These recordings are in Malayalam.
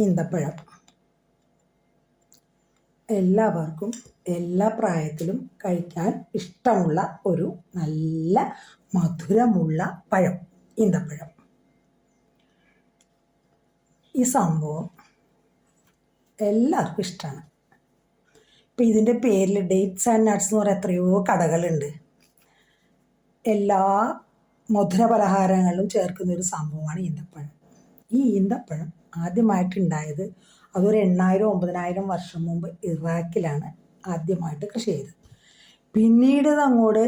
ഈന്തപ്പഴം എല്ലാവർക്കും എല്ലാ പ്രായത്തിലും കഴിക്കാൻ ഇഷ്ടമുള്ള ഒരു നല്ല മധുരമുള്ള പഴം ഈന്തപ്പഴം. ഈ സംഭവം എല്ലാവർക്കും ഇഷ്ടമാണ്. ഇപ്പം ഇതിൻ്റെ പേരിൽ ഡേറ്റ്സ് ആൻഡ് നട്ട്സ് എന്ന് പറയുന്ന എത്രയോ കടകളുണ്ട്. എല്ലാ മധുര പലഹാരങ്ങളിലും ചേർക്കുന്നൊരു സംഭവമാണ് ഈന്തപ്പഴം. ഈ ഈന്തപ്പഴം ആദ്യമായിട്ടുണ്ടായത് അതൊരു 8,000-9,000 വർഷം മുമ്പ് ഇറാഖിലാണ് ആദ്യമായിട്ട് കൃഷി ചെയ്തത്. പിന്നീട് അങ്ങോട്ട്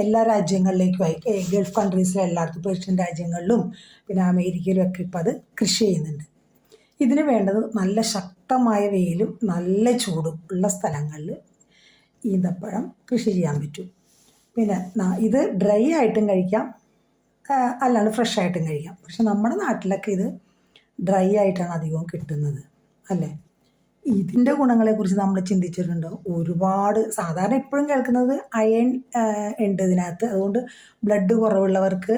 എല്ലാ രാജ്യങ്ങളിലേക്കുമായി, ഗൾഫ് കൺട്രീസിലെ എല്ലായിടത്തും, പേർഷ്യൻ രാജ്യങ്ങളിലും പിന്നെ അമേരിക്കയിലും ഒക്കെ ഇപ്പം അത് കൃഷി ചെയ്യുന്നുണ്ട്. ഇതിന് വേണ്ടത് നല്ല ശക്തമായ വെയിലും നല്ല ചൂടും ഉള്ള സ്ഥലങ്ങളിൽ ഈന്തപ്പഴം കൃഷി ചെയ്യാൻ പറ്റും. പിന്നെ ഇത് ഡ്രൈ ആയിട്ടും കഴിക്കാം, അല്ലാണ്ട് ഫ്രഷ് ആയിട്ടും കഴിക്കാം. പക്ഷെ നമ്മുടെ നാട്ടിലൊക്കെ ഇത് ഡ്രൈ ആയിട്ടാണ് അധികവും കിട്ടുന്നത്, അല്ലേ? ഇതിൻ്റെ ഗുണങ്ങളെക്കുറിച്ച് നമ്മൾ ചിന്തിച്ചിട്ടുണ്ടോ? ഒരുപാട്. സാധാരണ എപ്പോഴും കേൾക്കുന്നത് അയൺ ഉണ്ട് ഇതിനകത്ത്. അതുകൊണ്ട് ബ്ലഡ് കുറവുള്ളവർക്ക്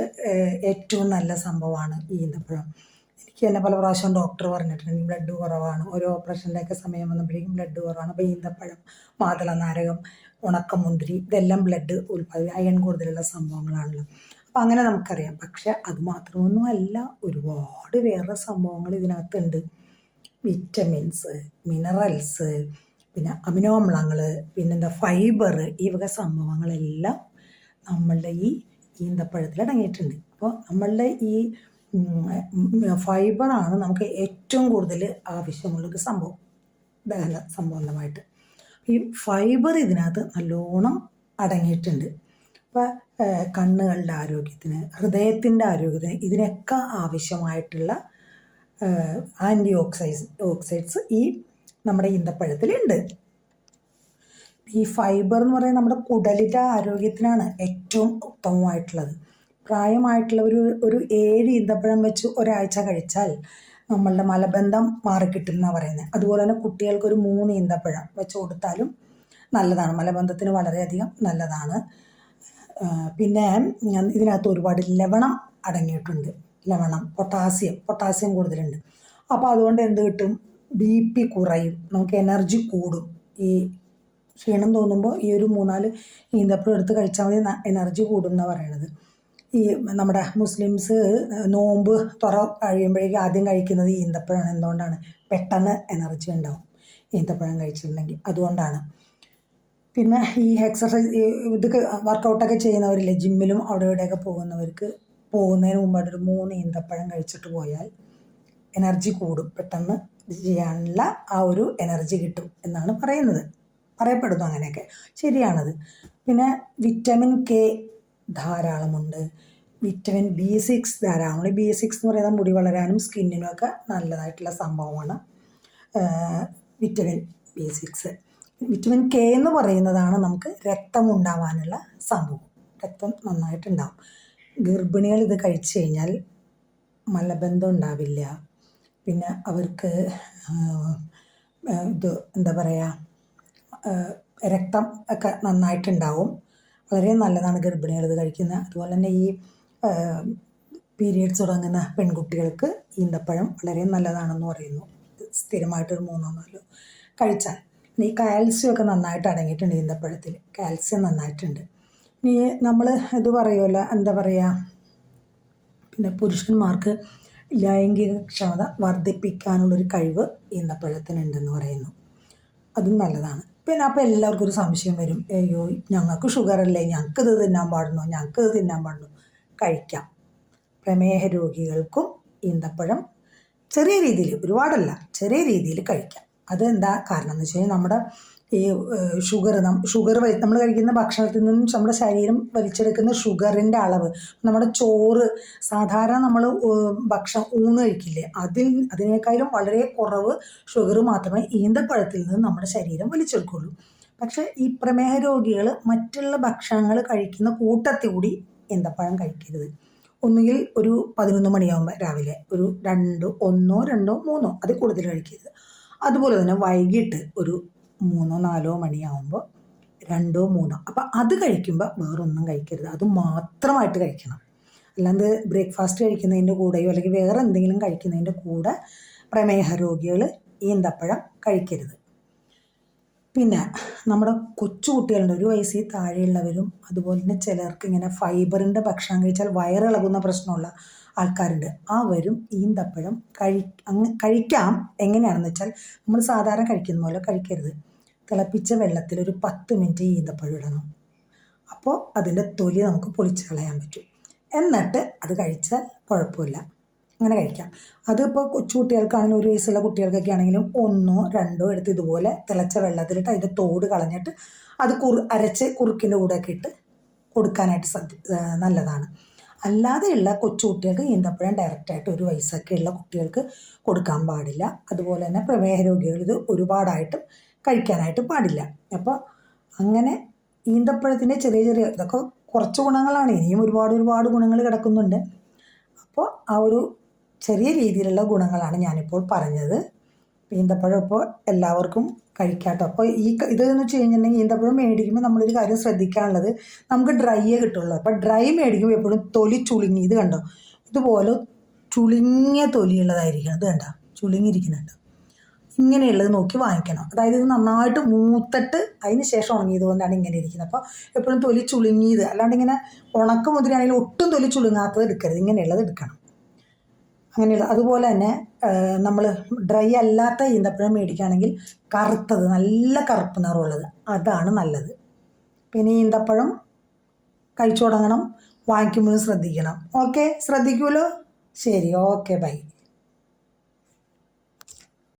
ഏറ്റവും നല്ല സംഭവമാണ് ഈ ഈന്തപ്പഴം. എനിക്ക് തന്നെ പല പ്രാവശ്യം ഡോക്ടർ പറഞ്ഞിട്ടുണ്ട് ബ്ലഡ് കുറവാണ്, ഓരോ ഓപ്പറേഷൻ്റെയൊക്കെ സമയം വന്നപ്പോഴേക്കും ബ്ലഡ് കുറവാണ്. അപ്പോൾ ഈന്തപ്പഴം, മാതളനാരകം, ഉണക്കമുന്തിരി ഇതെല്ലാം ബ്ലഡ് അയൺ കൂടുതലുള്ള സംഭവങ്ങളാണല്ലോ. അപ്പം അങ്ങനെ നമുക്കറിയാം. പക്ഷെ അത് മാത്രമൊന്നും അല്ല, ഒരുപാട് വേറെ സംഭവങ്ങൾ ഇതിനകത്തുണ്ട്. വിറ്റമിൻസ്, മിനറൽസ്, പിന്നെ അമിനോ അമ്ലങ്ങൾ, പിന്നെന്താ ഫൈബർ, ഈ വക സംഭവങ്ങളെല്ലാം നമ്മളുടെ ഈ ഈന്തപ്പഴത്തിൽ അടങ്ങിയിട്ടുണ്ട്. അപ്പോൾ നമ്മളുടെ ഈ ഫൈബറാണ് നമുക്ക് ഏറ്റവും കൂടുതൽ ആവശ്യമുള്ളൊരു സംഭവം, ദഹന സംബന്ധമായിട്ട്. ഈ ഫൈബർ ഇതിനകത്ത് നല്ലോണം അടങ്ങിയിട്ടുണ്ട്. അപ്പോൾ കണ്ണുകളുടെ ആരോഗ്യത്തിന്, ഹൃദയത്തിൻ്റെ ആരോഗ്യത്തിന്, ഇതിനൊക്കെ ആവശ്യമായിട്ടുള്ള ആൻറ്റി ഓക്സൈഡ്സ് ഈ നമ്മുടെ ഈന്തപ്പഴത്തിലുണ്ട്. ഈ ഫൈബർ എന്ന് പറയുന്നത് നമ്മുടെ കുടലിൻ്റെ ആരോഗ്യത്തിനാണ് ഏറ്റവും ഉത്തമമായിട്ടുള്ളത്. പ്രായമായിട്ടുള്ള ഒരു 7 ഈന്തപ്പഴം വെച്ച് ഒരാഴ്ച കഴിച്ചാൽ നമ്മളുടെ മലബന്ധം മാറിക്കിട്ടും എന്നാണ് പറയുന്നത്. അതുപോലെ തന്നെ കുട്ടികൾക്കൊരു 3 ഈന്തപ്പഴം വെച്ച് കൊടുത്താലും നല്ലതാണ്, മലബന്ധത്തിന് വളരെയധികം നല്ലതാണ്. പിന്നെ ഇതിനകത്ത് ഒരുപാട് ലവണം അടങ്ങിയിട്ടുണ്ട്. ലവണം, പൊട്ടാസ്യം കൂടുതലുണ്ട്. അപ്പോൾ അതുകൊണ്ട് എന്ത് കിട്ടും? BP കുറയും, നമുക്ക് എനർജി കൂടും. ഈ ക്ഷീണം തോന്നുമ്പോൾ ഈ ഒരു 3-4 ഈന്തപ്പഴം എടുത്ത് കഴിച്ചാൽ മതി, എനർജി കൂടും എന്നാണ് പറയണത്. ഈ നമ്മുടെ മുസ്ലിംസ് നോമ്പ് തുറ കഴിയുമ്പോഴേക്കും ആദ്യം കഴിക്കുന്നത് ഈന്തപ്പഴമാണ്. എന്തുകൊണ്ടാണ്? പെട്ടെന്ന് എനർജി ഉണ്ടാവും ഈന്തപ്പഴം കഴിച്ചിട്ടുണ്ടെങ്കിൽ, അതുകൊണ്ടാണ്. പിന്നെ ഈ എക്സസൈസ്, ഇതൊക്കെ വർക്കൗട്ടൊക്കെ ചെയ്യുന്നവരില്ലേ, ജിമ്മിലും അവിടെ ഇവിടെയൊക്കെ പോകുന്നവർക്ക് പോകുന്നതിന് മുമ്പായിട്ടൊരു 3 ഈന്തപ്പഴം കഴിച്ചിട്ട് പോയാൽ എനർജി കൂടും, പെട്ടെന്ന് ചെയ്യാനുള്ള ആ ഒരു എനർജി കിട്ടും എന്നാണ് പറയപ്പെടുന്നു. അങ്ങനെയൊക്കെ ശരിയാണത്. പിന്നെ വിറ്റമിൻ K ധാരാളമുണ്ട്, വിറ്റമിൻ B6 ധാരാളമുണ്ട്. B6 എന്ന് പറയുന്നത് മുടി വളരാനും സ്കിന്നിനും ഒക്കെ നല്ലതായിട്ടുള്ള സംഭവമാണ് വിറ്റമിൻ B6. വിറ്റമിൻ K എന്ന് പറയുന്നതാണ് നമുക്ക് രക്തം ഉണ്ടാവാനുള്ള സംഭവം. രക്തം നന്നായിട്ടുണ്ടാവും. ഗർഭിണികൾ ഇത് കഴിച്ചു കഴിഞ്ഞാൽ മലബന്ധം ഉണ്ടാവില്ല. പിന്നെ അവർക്ക് എന്താ പറയുക, രക്തം ഒക്കെ നന്നായിട്ടുണ്ടാവും. വളരെ നല്ലതാണ് ഗർഭിണികൾ ഇത് കഴിക്കുന്നത്. അതുപോലെ തന്നെ ഈ പീരിയഡ്സ് തുടങ്ങുന്ന പെൺകുട്ടികൾക്ക് ഈന്തപ്പഴം വളരെ നല്ലതാണെന്ന് പറയുന്നു. സ്ഥിരമായിട്ടൊരു 3-4 കഴിച്ചാൽ. ഈ കാൽസ്യം ഒക്കെ നന്നായിട്ട് അടങ്ങിയിട്ടുണ്ട് ഈന്തപ്പഴത്തിൽ, കാൽസ്യം നന്നായിട്ടുണ്ട്. ഇനി നമ്മൾ ഇത് പറയുമല്ലോ, എന്താ പറയുക, പിന്നെ പുരുഷന്മാർക്ക് ലൈംഗിക ക്ഷമത വർദ്ധിപ്പിക്കാനുള്ളൊരു കഴിവ് ഈന്തപ്പഴത്തിനുണ്ടെന്ന് പറയുന്നു. അതും നല്ലതാണ്. പിന്നെ അപ്പോൾ എല്ലാവർക്കും ഒരു സംശയം വരും, അയ്യോ ഞങ്ങൾക്ക് ഷുഗറല്ലേ, ഞങ്ങൾക്കിത് തിന്നാൻ പാടുന്നു. കഴിക്കാം. പ്രമേഹ രോഗികൾക്കും ഈന്തപ്പഴം ചെറിയ രീതിയിൽ, ഒരുപാടല്ല, ചെറിയ രീതിയിൽ കഴിക്കാം. അതെന്താ കാരണം എന്ന് വെച്ച് കഴിഞ്ഞാൽ നമ്മുടെ ഈ ഷുഗർ നമ്മൾ കഴിക്കുന്ന ഭക്ഷണത്തിൽ നിന്നും നമ്മുടെ ശരീരം വലിച്ചെടുക്കുന്ന ഷുഗറിൻ്റെ അളവ്, നമ്മുടെ ചോറ് സാധാരണ നമ്മൾ ഊണ് കഴിക്കില്ലേ, അതിനേക്കാളും വളരെ കുറവ് ഷുഗർ മാത്രമേ ഈന്തപ്പഴത്തിൽ നിന്ന് നമ്മുടെ ശരീരം വലിച്ചെടുക്കുള്ളൂ. പക്ഷേ ഈ പ്രമേഹ രോഗികൾ മറ്റുള്ള ഭക്ഷണങ്ങൾ കഴിക്കുന്ന കൂട്ടത്തിൽ കൂടി ഈന്തപ്പഴം കഴിക്കരുത്. ഒന്നുകിൽ ഒരു 11 മണിയാകുമ്പോൾ രാവിലെ ഒരു 1-2-3 അതിൽ കൂടുതൽ കഴിക്കരുത്. അതുപോലെ തന്നെ വൈകിട്ട് ഒരു 3-4 മണിയാകുമ്പോൾ 2-3, അപ്പം അത് കഴിക്കുമ്പോൾ വേറൊന്നും കഴിക്കരുത്, അത് മാത്രമായിട്ട് കഴിക്കണം. അല്ലാണ്ട് ബ്രേക്ക്ഫാസ്റ്റ് കഴിക്കുന്നതിൻ്റെ കൂടെയോ അല്ലെങ്കിൽ വേറെ എന്തെങ്കിലും കഴിക്കുന്നതിൻ്റെ കൂടെ പ്രമേഹ രോഗികൾ ഈന്തപ്പഴം കഴിക്കരുത്. പിന്നെ നമ്മുടെ കൊച്ചുകുട്ടികളുണ്ട്, 1 വയസ്സിൽ താഴെയുള്ളവരും അതുപോലെ തന്നെ ചിലർക്ക് ഇങ്ങനെ ഫൈബറിൻ്റെ ഭക്ഷണം കഴിച്ചാൽ വയറിളകുന്ന പ്രശ്നമുള്ള ആൾക്കാരുണ്ട്. അവരും ഈന്തപ്പഴം കഴിക്കാം. എങ്ങനെയാണെന്ന് വെച്ചാൽ നമ്മൾ സാധാരണ കഴിക്കുന്ന പോലെ കഴിക്കരുത്. തിളപ്പിച്ച വെള്ളത്തിൽ ഒരു 10 മിനിറ്റ് ഈന്തപ്പഴം ഇടണം. അപ്പോൾ അതിൻ്റെ തൊലി നമുക്ക് പൊളിച്ച് കളയാൻ പറ്റും. എന്നിട്ട് അത് കഴിച്ചാൽ കുഴപ്പമില്ല, അങ്ങനെ കഴിക്കാം. അതിപ്പോൾ കൊച്ചുകുട്ടികൾക്കാണെങ്കിലും 1 വയസ്സുള്ള കുട്ടികൾക്കൊക്കെ ആണെങ്കിലും 1 2 എടുത്ത് ഇതുപോലെ തിളച്ച വെള്ളത്തിലിട്ട് അതിൻ്റെ തോട് കളഞ്ഞിട്ട് അത് അരച്ച് കുറുക്കിൻ്റെ കൂടെയൊക്കെ ഇട്ട് കൊടുക്കാനായിട്ട് നല്ലതാണ്. അല്ലാതെയുള്ള കൊച്ചുകുട്ടികൾക്ക് ഈന്തപ്പഴം ഡയറക്റ്റായിട്ട് 1 വയസ്സൊക്കെ ഉള്ള കുട്ടികൾക്ക് കൊടുക്കാൻ പാടില്ല. അതുപോലെ തന്നെ പ്രമേഹ രോഗികൾ ഇത് ഒരുപാടായിട്ട് കഴിക്കാനായിട്ട് പാടില്ല. അപ്പോൾ അങ്ങനെ ഈന്തപ്പഴത്തിൻ്റെ ചെറിയ ചെറിയ ഇതൊക്കെ കുറച്ച് ഗുണങ്ങളാണ്, ഇനിയും ഒരുപാട് ഗുണങ്ങൾ കിടക്കുന്നുണ്ട്. അപ്പോൾ ആ ഒരു ചെറിയ രീതിയിലുള്ള ഗുണങ്ങളാണ് ഞാനിപ്പോൾ പറഞ്ഞത്. ഈന്തപ്പഴം ഇപ്പോൾ എല്ലാവർക്കും കഴിക്കാട്ടോ. അപ്പോൾ ഇതെന്ന് വെച്ച് കഴിഞ്ഞിട്ടുണ്ടെങ്കിൽ ഈന്തപ്പഴം മേടിക്കുമ്പോൾ നമ്മളൊരു കാര്യം ശ്രദ്ധിക്കാനുള്ളത്, നമുക്ക് ഡ്രൈയേ കിട്ടുള്ളൂ. അപ്പോൾ ഡ്രൈ മേടിക്കുമ്പോൾ എപ്പോഴും തൊലി ചുളുങ്ങി, ഇത് കണ്ടോ, ഇതുപോലെ ചുളുങ്ങിയ തൊലിയുള്ളതായിരിക്കണം. ഇത് കണ്ടോ, ചുളുങ്ങിയിരിക്കുന്നുണ്ട്. ഇങ്ങനെയുള്ളത് നോക്കി വാങ്ങിക്കണം. അതായത് ഇത് നന്നായിട്ട് മൂത്തിട്ട് അതിന് ശേഷം ഉണങ്ങിയത് കൊണ്ടാണ് ഇങ്ങനെ ഇരിക്കുന്നത്. അപ്പോൾ എപ്പോഴും തൊലി ചുളുങ്ങിയത്, അല്ലാണ്ട് ഇങ്ങനെ ഉണക്ക മുതിരാണെങ്കിൽ ഒട്ടും തൊലി ചുളുങ്ങാത്തത് എടുക്കരുത്, ഇങ്ങനെയുള്ളത് എടുക്കണം. അങ്ങനെയുള്ള അതുപോലെ തന്നെ നമ്മൾ ഡ്രൈ അല്ലാത്ത ഈന്തപ്പഴം മേടിക്കുകയാണെങ്കിൽ കറുത്തത്, നല്ല കറുപ്പ് നിറമുള്ളത്, അതാണ് നല്ലത്. പിന്നെ ഈന്തപ്പഴം കഴിച്ചു തുടങ്ങണം, വാങ്ങിക്കുമ്പോഴും ശ്രദ്ധിക്കണം. ഓക്കെ, ശ്രദ്ധിക്കുമല്ലോ. ശരി, ഓക്കെ, ബൈ.